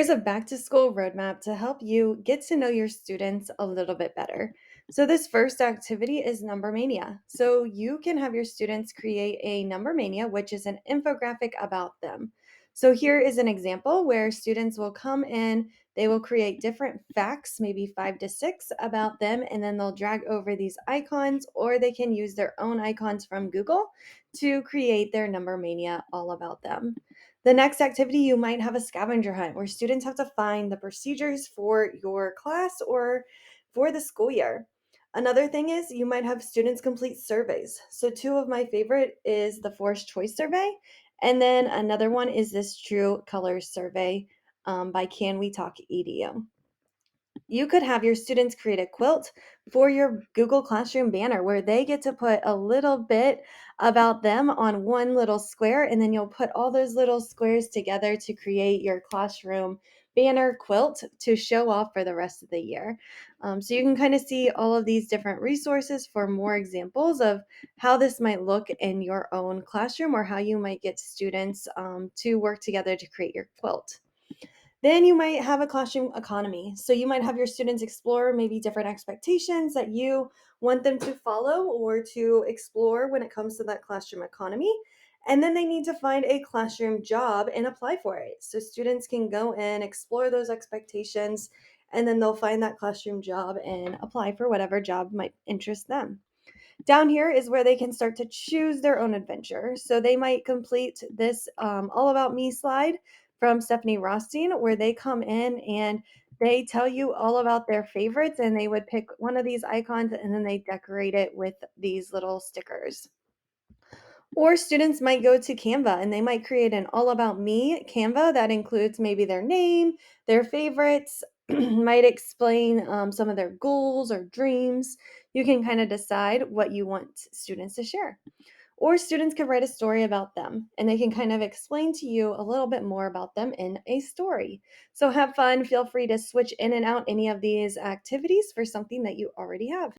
Here's a back to school roadmap to help you get to know your students a little bit better. So, this first activity is Number Mania. So, you can have your students create a Number Mania, which is an infographic about them. So, here is an example where students will come in, they will create different facts, maybe 5 to 6 about them, and then they'll drag over these icons, or they can use their own icons from Google to create their Number Mania all about them. The next activity, you might have a scavenger hunt where students have to find the procedures for your class or for the school year. Another thing is you might have students complete surveys. So, two of my favorite is the Forced Choice Survey, and then another one is this True Colors Survey by Can We Talk EDU. You could have your students create a quilt for your Google Classroom banner where they get to put a little bit about them on one little square, and then you'll put all those little squares together to create your classroom banner quilt to show off for the rest of the year. So you can kind of see all of these different resources for more examples of how this might look in your own classroom or how you might get students to work together to create your quilt. Then you might have a classroom economy. So you might have your students explore maybe different expectations that you want them to follow or to explore when it comes to that classroom economy. And then they need to find a classroom job and apply for it. So students can go in, explore those expectations, and then they'll find that classroom job and apply for whatever job might interest them. Down here is where they can start to choose their own adventure. So they might complete this All About Me slide from Stephanie Rothstein, where they come in and they tell you all about their favorites, and they would pick one of these icons and then they decorate it with these little stickers. Or students might go to Canva and they might create an All About Me Canva that includes maybe their name, their favorites, might explain some of their goals or dreams. You can kind of decide what you want students to share. Or students can write a story about them and they can kind of explain to you a little bit more about them in a story. So have fun. Feel free to switch in and out any of these activities for something that you already have.